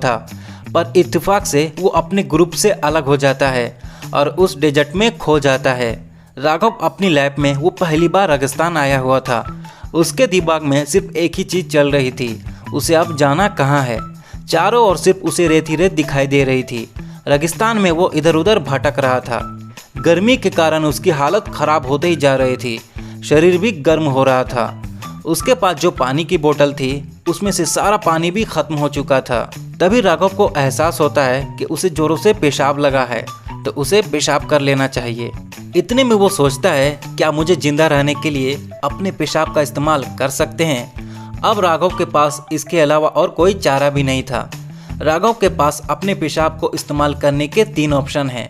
था, पर इत्तेफाक से वो अपने ग्रुप से अलग हो जाता है और उस डेजर्ट में खो जाता है। राघव अपनी लाइफ में वो पहली बार रेगिस्तान आया हुआ था। उसके दिमाग में सिर्फ एक ही चीज़ चल रही थी, उसे अब जाना कहाँ है। चारों ओर सिर्फ उसे रेत ही रेत दिखाई दे रही थी। रेगिस्तान में वो इधर उधर भटक रहा था। गर्मी के कारण उसकी हालत खराब होते ही जा रही थी, शरीर भी गर्म हो रहा था। उसके पास जो पानी की बोतल थी उसमें से सारा पानी भी खत्म हो चुका था। तभी राघव को एहसास होता है कि उसे जोरों से पेशाब लगा है, तो उसे पेशाब कर लेना चाहिए। इतने में वो सोचता है, क्या मुझे जिंदा रहने के लिए अपने पेशाब का इस्तेमाल कर सकते हैं। अब राघव के पास इसके अलावा और कोई चारा भी नहीं था। राघव के पास अपने पेशाब को इस्तेमाल करने के 3 ऑप्शन हैं।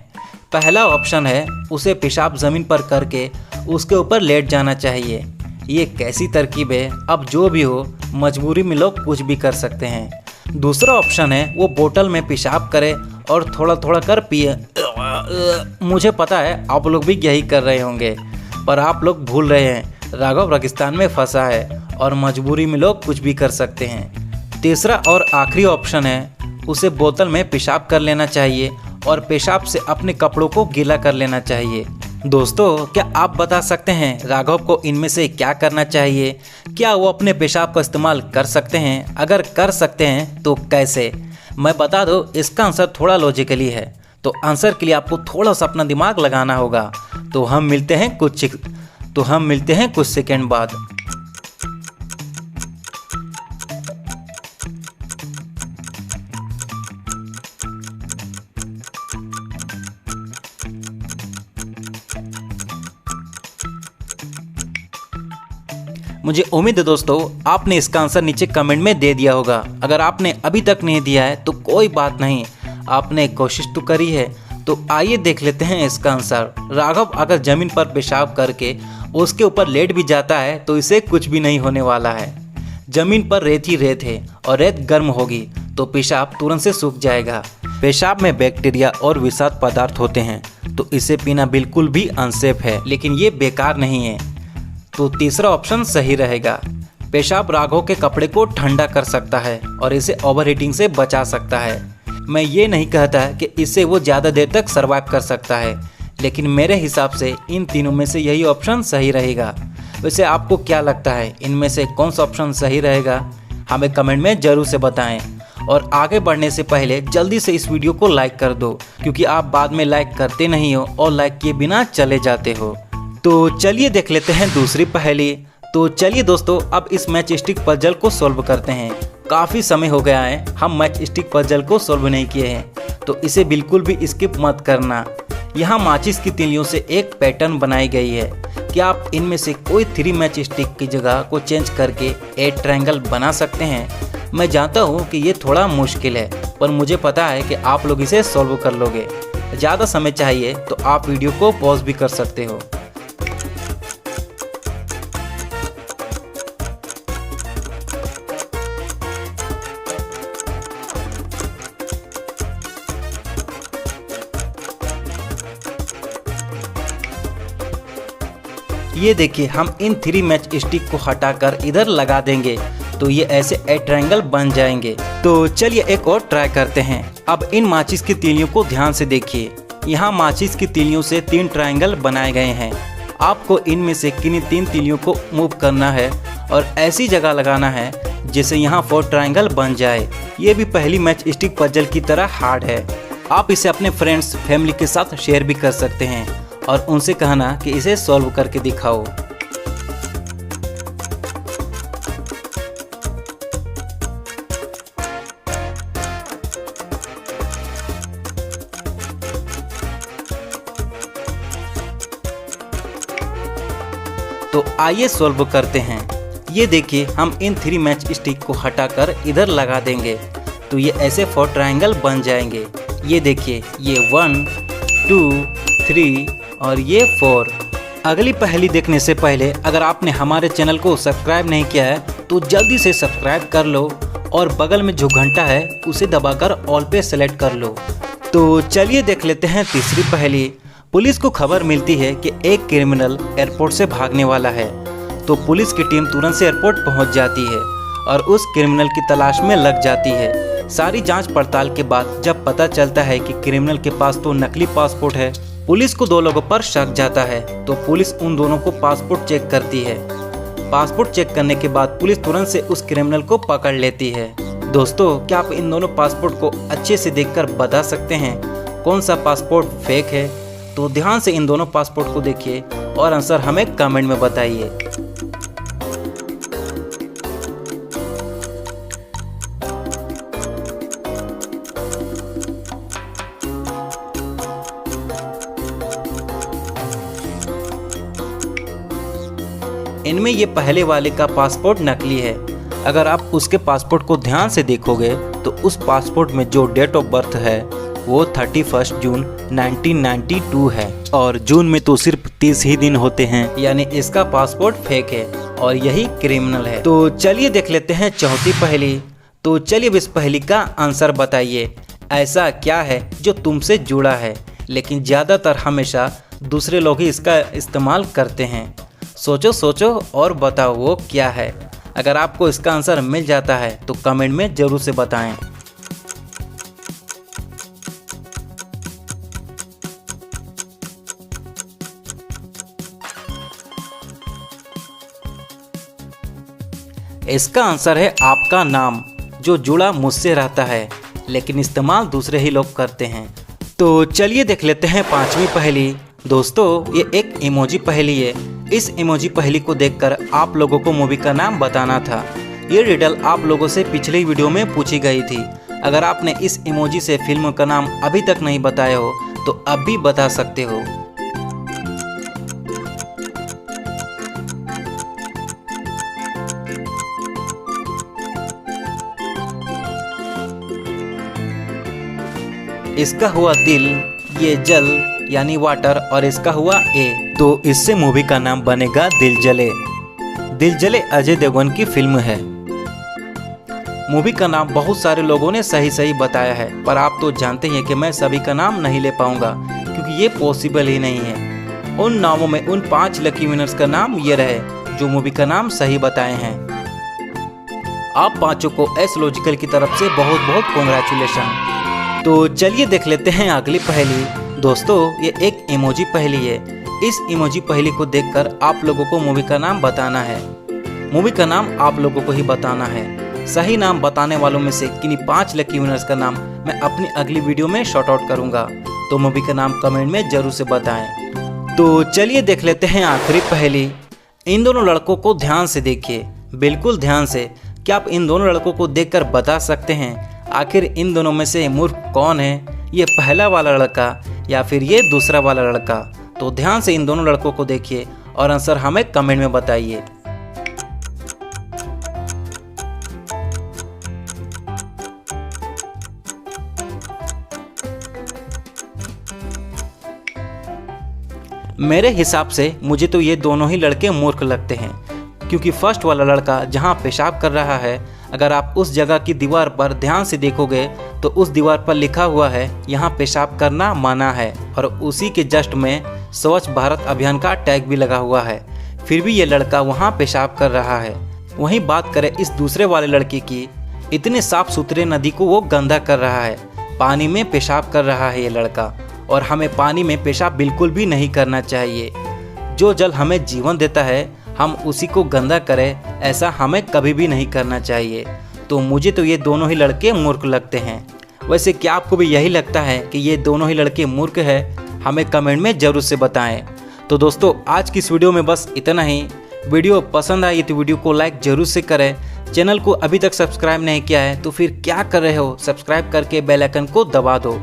पहला ऑप्शन है उसे पेशाब ज़मीन पर करके उसके ऊपर लेट जाना चाहिए। ये कैसी तरकीब है, अब जो भी हो मजबूरी में लोग कुछ भी कर सकते हैं। दूसरा ऑप्शन है वो बोतल में पेशाब करे और थोड़ा थोड़ा कर पिए। मुझे पता है आप लोग भी यही कर रहे होंगे, पर आप लोग भूल रहे हैं राघव रेगिस्तान में फंसा है और मजबूरी में लोग कुछ भी कर सकते हैं। तीसरा और आखिरी ऑप्शन है उसे बोतल में पेशाब कर लेना चाहिए और पेशाब से अपने कपड़ों को गीला कर लेना चाहिए। दोस्तों, क्या आप बता सकते हैं राघव को इनमें से क्या करना चाहिए? क्या वो अपने पेशाब का इस्तेमाल कर सकते हैं? अगर कर सकते हैं तो कैसे? मैं बता दूं, इसका आंसर थोड़ा लॉजिकली है, तो आंसर के लिए आपको थोड़ा सा अपना दिमाग लगाना होगा। तो हम मिलते हैं कुछ सेकंड बाद। मुझे उम्मीद है दोस्तों आपने इसका आंसर नीचे कमेंट में दे दिया होगा। अगर आपने अभी तक नहीं दिया है तो कोई बात नहीं, आपने कोशिश तो करी है। तो आइए देख लेते हैं इसका आंसर। राघव अगर ज़मीन पर पेशाब करके उसके ऊपर लेट भी जाता है तो इसे कुछ भी नहीं होने वाला है। ज़मीन पर रेत ही रेत है और रेत गर्म होगी तो पेशाब तुरंत से सूख जाएगा। पेशाब में बैक्टीरिया और विषाक्त पदार्थ होते हैं, तो इसे पीना बिल्कुल भी अनसेफ है, लेकिन ये बेकार नहीं है। तो तीसरा ऑप्शन सही रहेगा। पेशाब राघव के कपड़े को ठंडा कर सकता है और इसे ओवरहीटिंग से बचा सकता है। मैं ये नहीं कहता कि इससे वो ज़्यादा देर तक सर्वाइव कर सकता है, लेकिन मेरे हिसाब से इन तीनों में से यही ऑप्शन सही रहेगा। वैसे आपको क्या लगता है, इनमें से कौन सा ऑप्शन सही रहेगा? हमें कमेंट में ज़रूर से बताएं। और आगे बढ़ने से पहले जल्दी से इस वीडियो को लाइक कर दो, क्योंकि आप बाद में लाइक करते नहीं हो और लाइक किए बिना चले जाते हो। तो चलिए देख लेते हैं दूसरी पहेली। तो चलिए दोस्तों, अब इस मैच स्टिक पजल को सॉल्व करते हैं। काफ़ी समय हो गया है हम मैच स्टिक पजल को सॉल्व नहीं किए हैं, तो इसे बिल्कुल भी स्किप मत करना। यहाँ माचिस की तीलियों से एक पैटर्न बनाई गई है। क्या आप इनमें से कोई 3 मैच स्टिक की जगह को चेंज करके 8 ट्रायंगल बना सकते हैं? मैं जानता हूँ कि ये थोड़ा मुश्किल है, पर मुझे पता है कि आप लोग इसे सॉल्व कर लोगे। ज़्यादा समय चाहिए तो आप वीडियो को पॉज भी कर सकते हो। ये देखिए, हम इन 3 मैच स्टिक को हटाकर इधर लगा देंगे तो ये ऐसे 8 ट्रायंगल बन जाएंगे। तो चलिए एक और ट्राई करते हैं। अब इन माचिस की तीलियों को ध्यान से देखिए। यहाँ माचिस की तीलियों से 3 ट्रायंगल बनाए गए हैं। आपको इनमें से किन्हीं 3 तीलियों को मूव करना है और ऐसी जगह लगाना है जिससे यहाँ 4 ट्रायंगल बन जाए। ये भी पहली मैच स्टिक पजल की तरह हार्ड है। आप इसे अपने फ्रेंड्स फैमिली के साथ शेयर भी कर सकते हैं और उनसे कहना कि इसे सॉल्व करके दिखाओ। तो आइए सॉल्व करते हैं। ये देखिए, हम इन 3 मैच स्टिक को हटाकर इधर लगा देंगे तो ये ऐसे 4 ट्रायंगल बन जाएंगे। ये देखिए, ये 1 2 3 और ये 4। अगली पहेली देखने से पहले अगर आपने हमारे चैनल को सब्सक्राइब नहीं किया है तो जल्दी से सब्सक्राइब कर लो और बगल में जो घंटा है उसे दबाकर ऑल पे सेलेक्ट कर लो। तो चलिए देख लेते हैं तीसरी पहेली। पुलिस को खबर मिलती है कि एक क्रिमिनल एयरपोर्ट से भागने वाला है, तो पुलिस की टीम तुरंत से एयरपोर्ट पहुंच जाती है और उस क्रिमिनल की तलाश में लग जाती है। सारी जांच पड़ताल के बाद जब पता चलता है कि क्रिमिनल के पास तो नकली पासपोर्ट है, पुलिस को 2 लोगों पर शक जाता है, तो पुलिस उन दोनों को पासपोर्ट चेक करती है। पासपोर्ट चेक करने के बाद पुलिस तुरंत से उस क्रिमिनल को पकड़ लेती है। दोस्तों, क्या आप इन दोनों पासपोर्ट को अच्छे से देखकर बता सकते हैं कौन सा पासपोर्ट फेक है? तो ध्यान से इन दोनों पासपोर्ट को देखिए और आंसर हमें कमेंट में बताइए। इनमें ये पहले वाले का पासपोर्ट नकली है। अगर आप उसके पासपोर्ट को ध्यान से देखोगे तो उस पासपोर्ट में जो डेट ऑफ बर्थ है वो 31 जून 1992 है और जून में तो सिर्फ 30 ही दिन होते हैं, यानी इसका पासपोर्ट फेक है और यही क्रिमिनल है। तो चलिए देख लेते हैं चौथी पहेली। तो चलिए इस पहेली का आंसर बताइए। ऐसा क्या है जो तुमसे जुड़ा है लेकिन ज़्यादातर हमेशा दूसरे लोग ही इसका इस्तेमाल करते हैं? सोचो सोचो और बताओ वो क्या है। अगर आपको इसका आंसर मिल जाता है तो कमेंट में ज़रूर से बताएं। इसका आंसर है आपका नाम, जो जुड़ा मुझसे रहता है लेकिन इस्तेमाल दूसरे ही लोग करते हैं। तो चलिए देख लेते हैं पांचवी पहेली। दोस्तों, ये एक इमोजी पहेली है। इस इमोजी पहेली को देखकर आप लोगों को मूवी का नाम बताना था। ये रिडल आप लोगों से पिछले वीडियो में पूछी गई थी। अगर आपने इस इमोजी से फिल्म का नाम अभी तक नहीं बताया हो तो अब भी बता सकते हो। इसका हुआ दिल, ये जल यानी वाटर और इसका हुआ ए, तो इससे मूवी का नाम बनेगा दिल जले। दिल जले अजय देवगन की फिल्म है। मूवी का नाम बहुत सारे लोगों ने सही बताया है, पर आप तो जानते हैं कि मैं सभी का नाम नहीं ले पाऊंगा क्योंकि ये पॉसिबल ही नहीं है। उन नामों में उन 5 लकी विनर्स का नाम ये रहे जो मूवी का नाम सही बताए हैं। आप पांचों को एस लॉजिकल की तरफ से बहुत बहुत कॉन्ग्रेचुलेशन। तो चलिए देख लेते हैं अगली पहेली। दोस्तों, ये एक इमोजी पहेली है। इस इमोजी पहेली को देखकर आप लोगों को मूवी का नाम बताना है। मूवी का नाम आप लोगों को ही बताना है। सही नाम बताने वालों में से किन्हीं 5 लकी विनर्स का नाम मैं अपनी अगली वीडियो में शॉर्ट आउट करूंगा, तो मूवी का नाम कमेंट में जरूर से बताएं। तो चलिए देख लेते हैं आखिरी पहेली। इन दोनों लड़कों को ध्यान से देखिए, बिल्कुल ध्यान से। क्या आप इन दोनों लड़कों को देखकर बता सकते हैं आखिर इन दोनों में से मूर्ख कौन है? ये पहला वाला लड़का या फिर ये दूसरा वाला लड़का? तो ध्यान से इन दोनों लड़कों को देखिए और आंसर हमें कमेंट में बताइए। मेरे हिसाब से मुझे तो ये दोनों ही लड़के मूर्ख लगते हैं, क्योंकि फर्स्ट वाला लड़का जहाँ पेशाब कर रहा है, अगर आप उस जगह की दीवार पर ध्यान से देखोगे तो उस दीवार पर लिखा हुआ है यहाँ पेशाब करना मना है, और उसी के जस्ट में स्वच्छ भारत अभियान का टैग भी लगा हुआ है। फिर भी ये लड़का वहाँ पेशाब कर रहा है। वहीं बात करें इस दूसरे वाले लड़के की, इतने साफ सुथरे नदी को वो गंदा कर रहा है, पानी में पेशाब कर रहा है ये लड़का। और हमें पानी में पेशाब बिल्कुल भी नहीं करना चाहिए। जो जल हमें जीवन देता है, हम उसी को गंदा करें, ऐसा हमें कभी भी नहीं करना चाहिए। तो मुझे तो ये दोनों ही लड़के मूर्ख लगते हैं। वैसे क्या आपको भी यही लगता है कि ये दोनों ही लड़के मूर्ख हैं? हमें कमेंट में ज़रूर से बताएं। तो दोस्तों, आज की इस वीडियो में बस इतना ही। वीडियो पसंद आई तो वीडियो को लाइक ज़रूर से करें। चैनल को अभी तक सब्सक्राइब नहीं किया है तो फिर क्या कर रहे हो? सब्सक्राइब करके बेल आइकन को दबा दो।